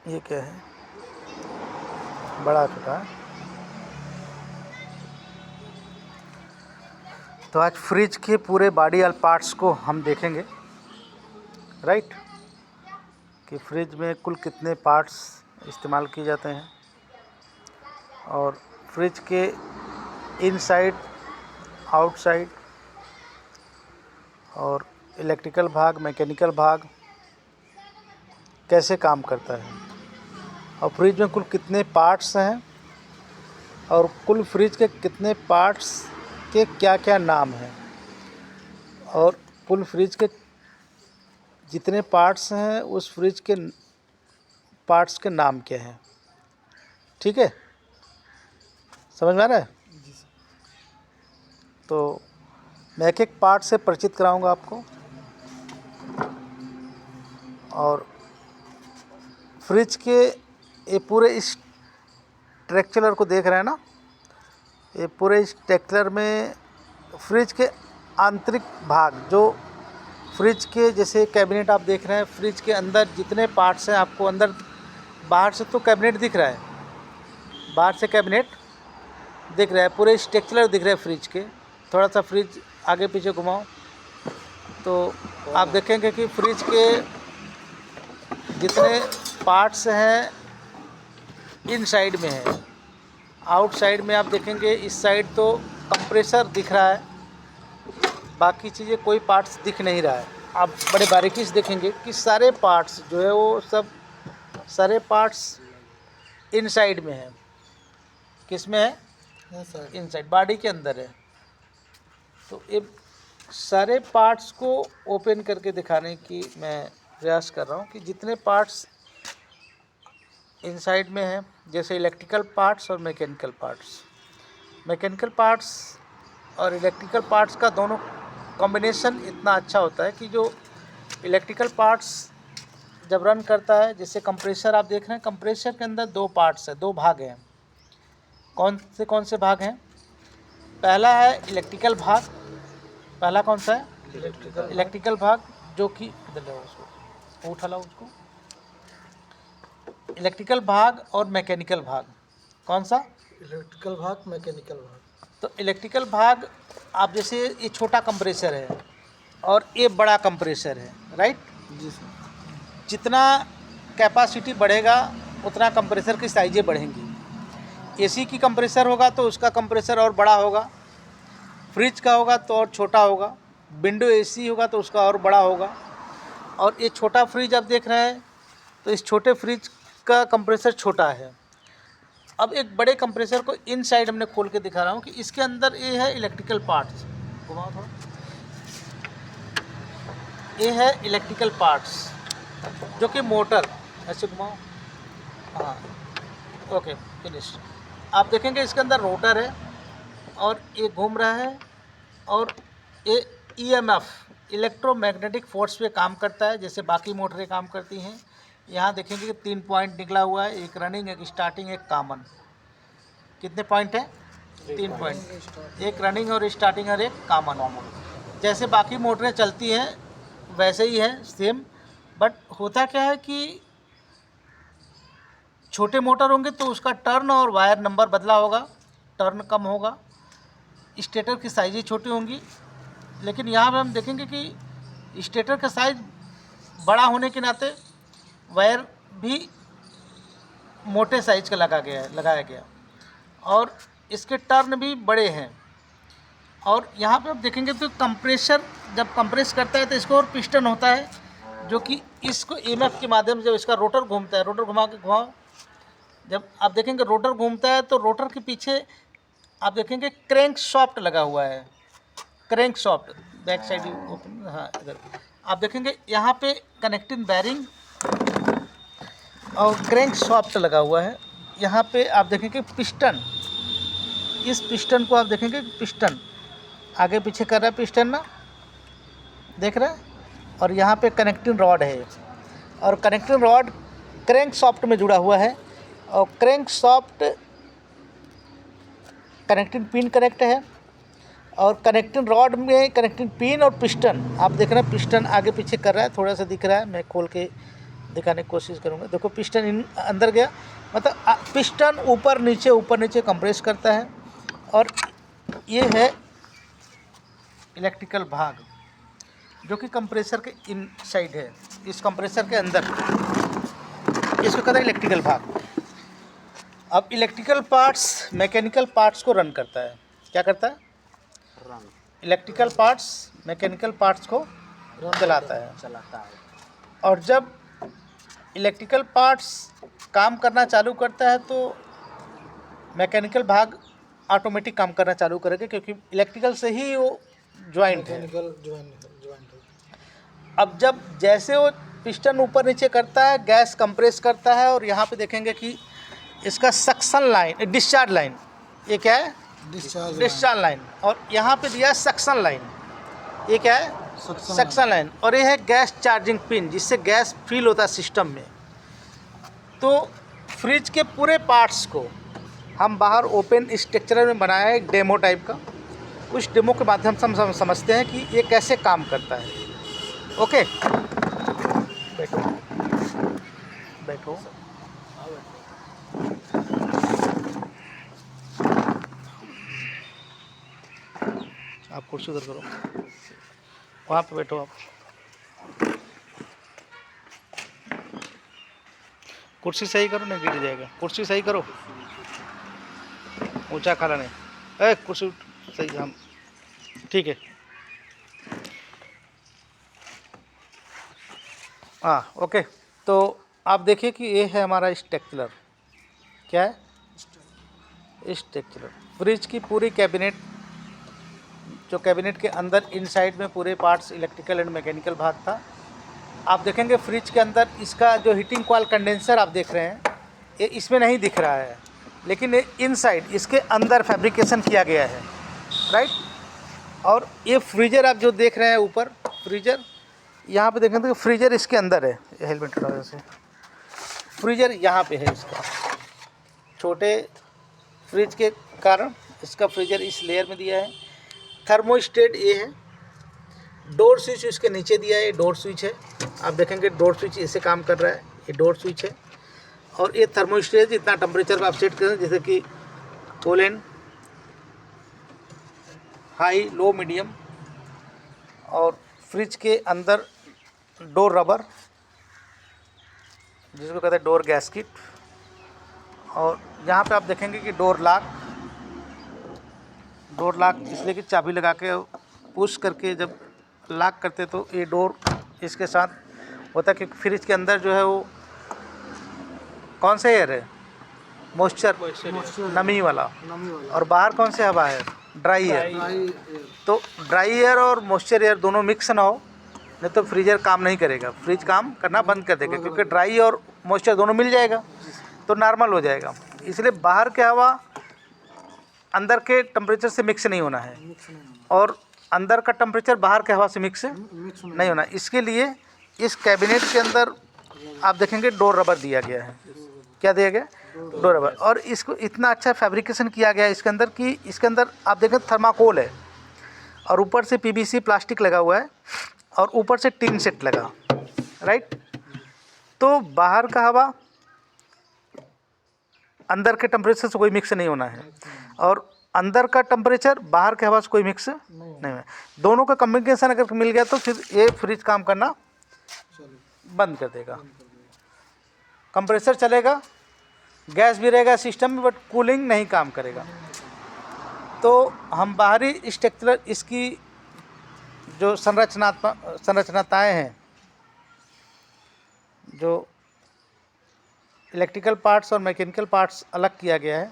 ये क्या है, बड़ा छोटा। तो आज फ्रिज के पूरे बॉडी और पार्ट्स को हम देखेंगे, राइट, कि फ्रिज में कुल कितने पार्ट्स इस्तेमाल किए जाते हैं और फ्रिज के इनसाइड, आउटसाइड और इलेक्ट्रिकल भाग, मैकेनिकल भाग कैसे काम करता है और फ्रिज में कुल कितने पार्ट्स हैं और कुल फ्रिज के कितने पार्ट्स के क्या क्या नाम हैं और कुल फ्रिज के जितने पार्ट्स हैं उस फ्रिज के पार्ट्स के नाम क्या हैं। ठीक है, समझ में आ रहा है? जी सर। तो मैं एक एक पार्ट से परिचित कराऊंगा आपको। और फ्रिज के ये पूरे स्ट्रक्चर को देख रहे हैं ना, ये पूरे स्ट्रक्चर में फ्रिज के आंतरिक भाग, जो फ्रिज के जैसे कैबिनेट आप देख रहे हैं, फ्रिज के अंदर जितने पार्ट्स हैं आपको अंदर, बाहर से तो कैबिनेट दिख रहा है, बाहर से कैबिनेट दिख रहा है, पूरे स्ट्रक्चर दिख रहे हैं फ्रिज के। थोड़ा सा फ्रिज आगे पीछे घुमाओ तो आप देखेंगे कि फ्रिज के जितने पार्ट्स हैं इन साइड में है, आउटसाइड में आप देखेंगे इस साइड तो कंप्रेसर दिख रहा है, बाकी चीज़ें कोई पार्ट्स दिख नहीं रहा है। आप बड़े बारीकी से देखेंगे कि सारे पार्ट्स जो है वो सब सारे पार्ट्स इनसाइड में है। किस में है? इनसाइड, बॉडी के अंदर है। तो ये सारे पार्ट्स को ओपन करके दिखाने की मैं प्रयास कर रहा हूँ कि जितने पार्ट्स इनसाइड में है, जैसे इलेक्ट्रिकल पार्ट्स और मैकेनिकल पार्ट्स। मैकेनिकल पार्ट्स और इलेक्ट्रिकल पार्ट्स का दोनों कॉम्बिनेशन इतना अच्छा होता है कि जो इलेक्ट्रिकल पार्ट्स जब रन करता है, जैसे कंप्रेसर आप देख रहे हैं, कंप्रेसर के अंदर दो पार्ट्स है, दो भाग हैं। कौन से भाग हैं? पहला है इलेक्ट्रिकल भाग। पहला कौन सा है? इलेक्ट्रिकल भाग, जो कि इधर लाओ उसको, उठा लाओ उसको। इलेक्ट्रिकल भाग और मैकेनिकल भाग। कौन सा? इलेक्ट्रिकल भाग, मैकेनिकल भाग। तो इलेक्ट्रिकल भाग, आप जैसे ये छोटा कंप्रेसर है और ये बड़ा कंप्रेसर है, राइट जी सर। जितना कैपेसिटी बढ़ेगा उतना कंप्रेसर की साइजें बढ़ेंगी। एसी की कंप्रेसर होगा तो उसका कंप्रेसर और बड़ा होगा, फ्रिज का होगा तो और छोटा होगा, विंडो एसी होगा तो उसका और बड़ा होगा। और ये छोटा फ्रिज आप देख रहे हैं तो इस छोटे फ्रिज का कंप्रेसर छोटा है। अब एक बड़े कंप्रेसर को इन साइड हमने खोल के दिखा रहा हूँ कि इसके अंदर ये है इलेक्ट्रिकल पार्ट्स। घुमाओ थोड़ा, ये है इलेक्ट्रिकल पार्ट्स जो कि मोटर, ऐसे घुमाओ, हाँ ओके फिनिश। आप देखेंगे इसके अंदर रोटर है और ये घूम रहा है और ये ईएमएफ इलेक्ट्रोमैग्नेटिक फोर्स पे काम करता है जैसे बाकी मोटरें काम करती हैं। यहाँ देखेंगे कि 3 पॉइंट निकला हुआ है, एक रनिंग, एक स्टार्टिंग, एक कॉमन। कितने पॉइंट हैं? 3 पॉइंट, एक रनिंग और स्टार्टिंग और एक कॉमन। जैसे बाकी मोटरें चलती हैं वैसे ही है सेम, बट होता क्या है कि छोटे मोटर होंगे तो उसका टर्न और वायर नंबर बदला होगा, टर्न कम होगा, स्टेटर की साइज़ें छोटी होंगी। लेकिन यहाँ पर हम देखेंगे कि स्टेटर का साइज़ बड़ा होने के नाते वायर भी मोटे साइज का लगाया गया और इसके टर्न भी बड़े हैं। और यहाँ पे आप देखेंगे तो कंप्रेसर जब कंप्रेस करता है तो इसको और पिस्टन होता है जो कि इसको ईएमएफ के माध्यम से जब इसका रोटर घूमता है, रोटर घुमाओ, जब आप देखेंगे रोटर घूमता है तो रोटर के पीछे आप देखेंगे क्रैंक शाफ्ट लगा हुआ है। Crank shaft back side open, हाँ इधर आप देखेंगे यहाँ पे कनेक्टिंग बैरिंग और क्रैंक शाफ्ट लगा हुआ है। यहाँ पे आप देखेंगे पिस्टन, इस पिस्टन को आप देखेंगे पिस्टन आगे पीछे कर रहा है, पिस्टन ना देख रहा है। और यहाँ पे कनेक्टिंग रॉड है और कनेक्टिंग रॉड क्रैंक शाफ्ट में जुड़ा हुआ है और crank shaft connecting pin connect है और कनेक्टिंग रॉड में कनेक्टिंग पिन और पिस्टन आप देख रहे हैं, पिस्टन आगे पीछे कर रहा है, थोड़ा सा दिख रहा है, मैं खोल के दिखाने की कोशिश करूँगा। देखो पिस्टन इन अंदर गया, मतलब पिस्टन ऊपर नीचे कंप्रेस करता है। और ये है इलेक्ट्रिकल भाग जो कि कंप्रेसर के इन साइड है, इस कंप्रेसर के अंदर, इसको कहते हैं इलेक्ट्रिकल भाग। अब इलेक्ट्रिकल पार्ट्स मैकेनिकल पार्ट्स को रन करता है। क्या करता है? इलेक्ट्रिकल पार्ट्स मैकेनिकल पार्ट्स को चलाता है। और जब इलेक्ट्रिकल पार्ट्स काम करना चालू करता है तो मैकेनिकल भाग ऑटोमेटिक काम करना चालू करेगा, क्योंकि इलेक्ट्रिकल से ही वो ज्वाइंट है। मैकेनिकल ज्वाइंट है। अब जब जैसे वो पिस्टन ऊपर नीचे करता है, गैस कंप्रेस करता है, और यहाँ पे देखेंगे कि इसका सक्शन लाइन, डिस्चार्ज लाइन, ये क्या है? Discharge line. और यहाँ पे दिया है सक्शन लाइन, ये क्या है? Suction line. और ये है गैस चार्जिंग पिन, जिससे गैस फिल होता है सिस्टम में। तो फ्रिज के पूरे पार्ट्स को हम बाहर ओपन स्ट्रक्चर में बनाया है, एक डेमो टाइप का। उस डेमो के माध्यम से हम समझते हैं कि ये कैसे काम करता है। ओके, बैठो बैठो। आप कुर्सी उधर करो, वहाँ पे बैठो आप। कुर्सी सही करो, नहीं गिर जाएगा। कुर्सी सही करो, ऊंचा खाला नहीं। कुर्सी सही, हम ठीक है। हाँ, ओके। तो आप देखिए कि ये है हमारा स्ट्रक्चर। क्या है? स्ट्रक्चर। फ्रिज की पूरी कैबिनेट, जो कैबिनेट के अंदर इनसाइड में पूरे पार्ट्स इलेक्ट्रिकल एंड मैकेनिकल भाग था। आप देखेंगे फ्रिज के अंदर इसका जो हीटिंग कॉइल कंडेंसर आप देख रहे हैं, ये इसमें नहीं दिख रहा है, लेकिन ये इनसाइड इसके अंदर फैब्रिकेशन किया गया है, राइट। और ये फ्रीजर आप जो देख रहे हैं ऊपर, फ्रीजर यहाँ पे देखेंगे तो फ्रीजर इसके अंदर है। हेलमेट हटा से, फ्रीजर यहाँ पे है इसका। छोटे फ्रिज के कारण इसका फ्रीजर इस लेयर में दिया है। थर्मोस्टेट ये है। डोर स्विच इसके नीचे दिया है, ये डोर स्विच है। आप देखेंगे डोर स्विच इससे काम कर रहा है, ये डोर स्विच है। और ये थर्मोस्टेट जितना टेम्परेचर आप सेट करें, जैसे कि cool and high, low, medium. और फ्रिज के अंदर डोर रबर, जिसको कहते हैं डोर गैस्केट। और यहाँ पे आप देखेंगे कि डोर लॉक इसलिए कि चाबी लगा के पुश करके जब लॉक करते तो ये डोर इसके साथ होता है, क्योंकि फ्रिज के अंदर जो है वो कौन सा एयर है? मॉइस्चर, नमी वाला। और बाहर कौन से हवा है? Dry air. तो ड्राई एयर और मॉइस्चर एयर दोनों मिक्स ना हो, नहीं तो फ्रीजर काम नहीं करेगा, फ्रिज काम करना बंद कर देगा, क्योंकि ड्राई और मॉइस्चर दोनों मिल जाएगा तो नॉर्मल हो जाएगा। इसलिए बाहर की हवा अंदर के टेम्परेचर से मिक्स नहीं होना है, और अंदर का टेम्परेचर बाहर के हवा से मिक्स नहीं होना। इसके लिए इस कैबिनेट के अंदर आप देखेंगे डोर रबर दिया गया है। क्या दिया गया? Door rubber. और इसको इतना अच्छा फैब्रिकेशन किया गया है इसके अंदर कि इसके अंदर आप देखें थर्माकोल है, और ऊपर से पीवीसी प्लास्टिक लगा हुआ है, और ऊपर से टिन सेट लगा, राइट। तो बाहर का हवा अंदर के टेम्परेचर से कोई मिक्स नहीं होना है, और अंदर का टेम्परेचर बाहर के हवा से कोई मिक्स नहीं है। दोनों का कम्युनिकेशन अगर मिल गया तो फिर ये फ्रिज काम करना बंद कर देगा। कंप्रेसर चलेगा, गैस भी रहेगा सिस्टम में, बट कूलिंग नहीं काम करेगा। तो हम बाहरी स्ट्रक्चर इसकी जो संरचनाएँ हैं, जो इलेक्ट्रिकल पार्ट्स और मैकेनिकल पार्ट्स अलग किया गया है,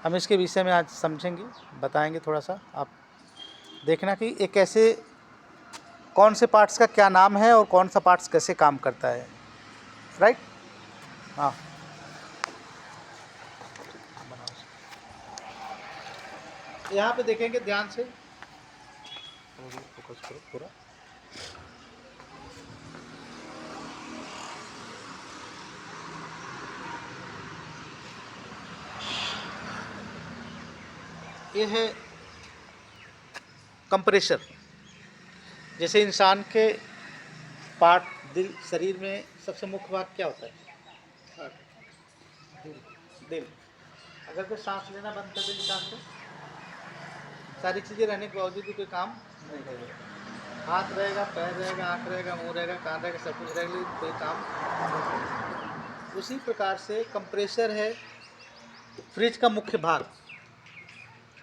हम इसके विषय में आज समझेंगे, बताएंगे थोड़ा सा। आप देखना कि ये कैसे, कौन से पार्ट्स का क्या नाम है और कौन सा पार्ट्स कैसे काम करता है, राइट। हाँ, यहाँ पे देखेंगे ध्यान से, फोकस करो पूरा। ये है कंप्रेसर। जैसे इंसान के पार्ट दिल शरीर में सबसे मुख्य भाग क्या होता है? दिल। अगर कोई सांस लेना बंद कर दे इंसान से, सारी चीज़ें रहने के बावजूद भी कोई काम नहीं करेगा। हाथ रहेगा, पैर रहेगा, आँख रहेगा, मुंह रहेगा, कान रहेगा, सब कुछ रहेगा, लेकिन कोई काम नहीं करेगा। उसी प्रकार से कंप्रेसर है फ्रिज का मुख्य भाग।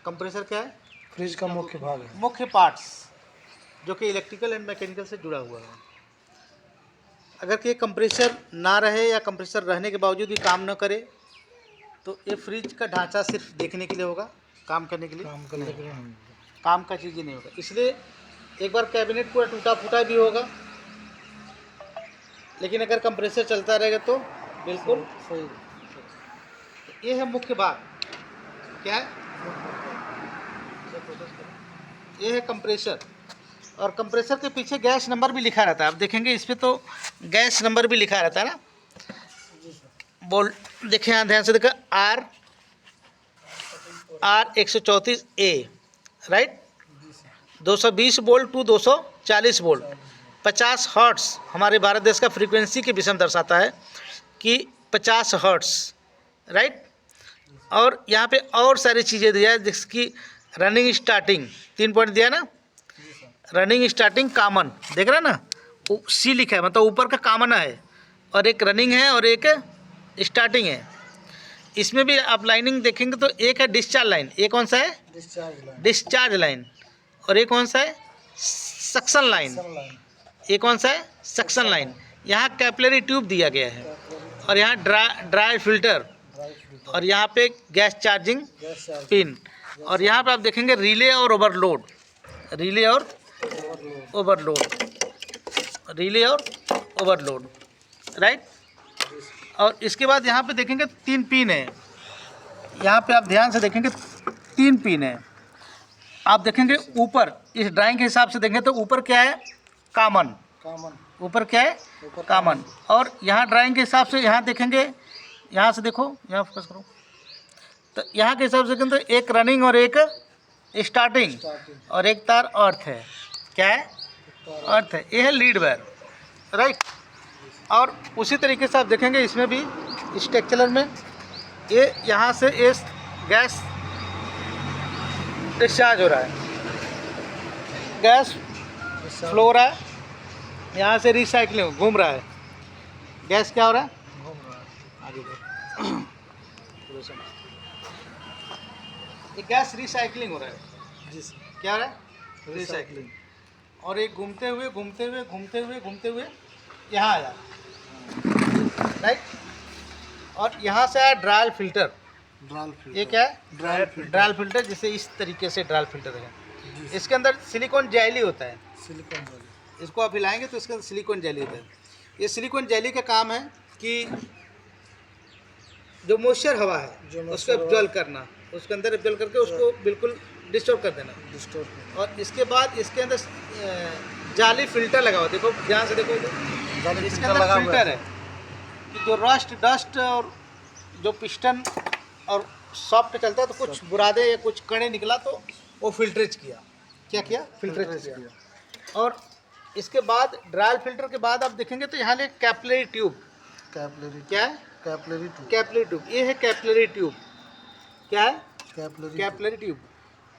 कंप्रेसर क्या है? फ्रिज का मुख्य भाग है। मुख्य पार्ट्स जो कि इलेक्ट्रिकल एंड मैकेनिकल से जुड़ा हुआ है। अगर कि कंप्रेसर ना रहे या कंप्रेसर रहने के बावजूद भी काम न करे तो ये फ्रिज का ढांचा सिर्फ देखने के लिए होगा, काम करने के लिए काम करने के लिए नहीं। काम का चीज़ ही नहीं होगा। इसलिए एक बार कैबिनेट पूरा टूटा फूटा भी होगा, लेकिन अगर कंप्रेसर चलता रहेगा तो बिल्कुल सही। ये है मुख्य भाग। क्या है? ये है कंप्रेसर। और कंप्रेसर के पीछे गैस नंबर भी लिखा रहता है। आप देखेंगे इस पे तो गैस नंबर भी लिखा रहता है ना। बोल देखें यहाँ ध्यान से देखा, R 134A, right. 220 volt to 240 volt, 50 hertz हमारे भारत देश का फ्रीक्वेंसी के विषय में दर्शाता है कि 50 हर्ट्स, राइट। और यहाँ पे और सारी चीज़ें दिया है, जिसकी रनिंग स्टार्टिंग 3 पॉइंट दिया ना। रनिंग स्टार्टिंग कॉमन देख रहे हैं ना, सी लिखा है, मतलब ऊपर का कॉमन है, और एक रनिंग है और एक स्टार्टिंग है। इसमें भी आप लाइनिंग देखेंगे तो एक है डिस्चार्ज लाइन, ये कौन सा है? Discharge line. और ये कौन सा है? Suction line. ये कौन सा है? Suction line. यहाँ कैपिलरी ट्यूब दिया गया है, और यहाँ ड्राई फिल्टर, और यहाँ पे गैस चार्जिंग पिन, और यहाँ पे आप देखेंगे रिले और ओवरलोड, रिले और ओवरलोड, रिले और ओवरलोड, राइट। और इसके बाद यहाँ पे देखेंगे 3 पिन है। यहाँ पे आप ध्यान से देखेंगे 3 पिन है। आप देखेंगे ऊपर, इस ड्राइंग के हिसाब से देखेंगे तो ऊपर क्या है? कॉमन। ऊपर क्या है? कॉमन। और यहाँ ड्राइंग के हिसाब से यहाँ देखेंगे, यहाँ से देखो, यहाँ फोकस करो, तो यहाँ के हिसाब से देखेंगे तो एक रनिंग और एक स्टार्टिंग, और एक तार अर्थ है। क्या है? अर्थ है। ये है लीड वायर, राइट। और उसी तरीके से आप देखेंगे इसमें भी स्ट्रक्चरल में ये यहाँ से ये गैस डिस्चार्ज हो रहा है, गैस फ्लो हो रहा है, यहाँ से रिसाइकलिंग घूम रहा है, गैस क्या हो रहा है? आगे ये गैस रिसाइकलिंग हो रहा है। क्या हो रहा है? रिसाइकलिंग। और एक घूमते हुए घूमते हुए घूमते हुए घूमते हुए यहाँ आया, राइट। और यहाँ से आया ड्रायल फिल्टर। ये क्या है? ड्रायल फिल्टर, जिसे इस तरीके से ड्रायल फिल्टर है। इसके अंदर सिलिकॉन जेली होता है। इसको आप हिलाएंगे तो इसके अंदर सिलिकॉन जेली होता है। ये सिलिकॉन जेली का काम है कि जो मॉइस्चर हवा है उसको एब्जॉर्ब करना, उसके अंदर एब्जॉर्ब करके उसको बिल्कुल डिस्टॉर्ब कर देना। और इसके बाद इसके अंदर जाली फिल्टर लगा हुआ, देखो ध्यान से देखो, इसके अंदर फिल्टर है कि जो रस्ट डस्ट और जो पिस्टन और सॉफ्ट चलता है तो कुछ बुरादे या कुछ कणे निकला तो वो फिल्टरेज किया। क्या किया? फिल्टरेज किया। और इसके बाद ड्रायल फिल्टर के बाद आप देखेंगे तो यहाँ ले कैपिलरी ट्यूब। क्या है? Capillary tube. ये है कैपिलरी ट्यूब। क्या है? Capillary tube.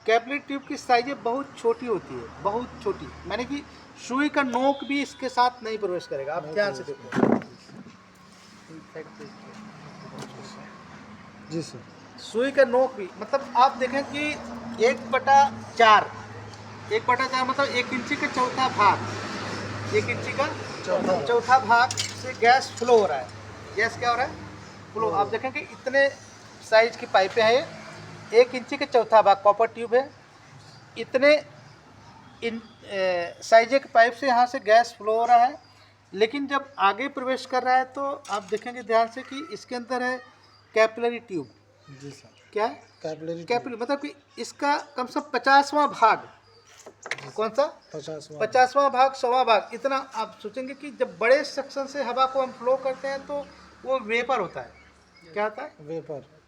कैपिलरी ट्यूब की साइजें बहुत छोटी होती है, बहुत छोटी, माने कि सुई का नोक भी इसके साथ नहीं प्रवेश करेगा। आप ध्यान से देखो जी सर। सुई का नोक भी, मतलब आप देखें कि 1/4 मतलब 1 इंची का चौथा भाग, 1 इंची का चौथा भाग से गैस फ्लो हो रहा है। गैस क्या हो रहा है? फ्लो। आप देखें कि इतने साइज की पाइपें हैं, 1 इंची का चौथा भाग कॉपर ट्यूब है, इतने साइज के पाइप से यहाँ से गैस फ्लो हो रहा है। लेकिन जब आगे प्रवेश कर रहा है तो आप देखेंगे ध्यान से कि इसके अंदर है कैपिलरी ट्यूब। जी सर। क्या है? कैपिलरी मतलब कि इसका कम से कम 50वां भाग, कौन सा? 50वां भाग, 100वां भाग, इतना आप सोचेंगे कि जब बड़े सेक्शन से हवा को हम फ्लो करते हैं तो वो वेपर होता है। क्या होता है?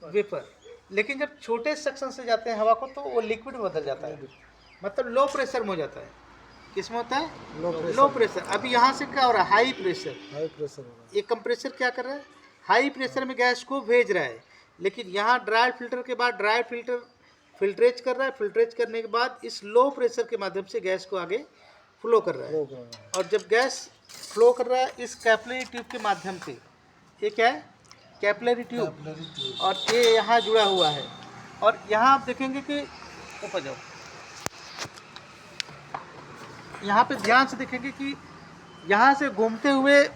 वेपर। लेकिन जब छोटे सेक्शन से जाते हैं हवा को तो वो लिक्विड में बदल जाता है, मतलब लो प्रेशर में हो जाता है। किसमें होता है? Low pressure, low pressure. अभी यहाँ से क्या हो रहा है? High pressure. हाई प्रेशर होगा। ये कंप्रेसर क्या कर रहा है? हाई प्रेशर में गैस को भेज रहा है, लेकिन यहाँ ड्राई फिल्टर के बाद ड्राई फिल्टर फिल्ट्रेज कर रहा है, फिल्ट्रेज करने के बाद इस लो प्रेशर के माध्यम से गैस को आगे फ्लो कर रहा है। लो कर रहा है। और जब गैस फ्लो कर रहा है इस कैपिलरी ट्यूब के माध्यम से, ये क्या है? Capillary tube. Capillary tube. और ये यहाँ जुड़ा हुआ है। और यहाँ आप देखेंगे कि ऊपर जाओ, यहाँ पे ध्यान से देखेंगे कि यहाँ से घूमते हुए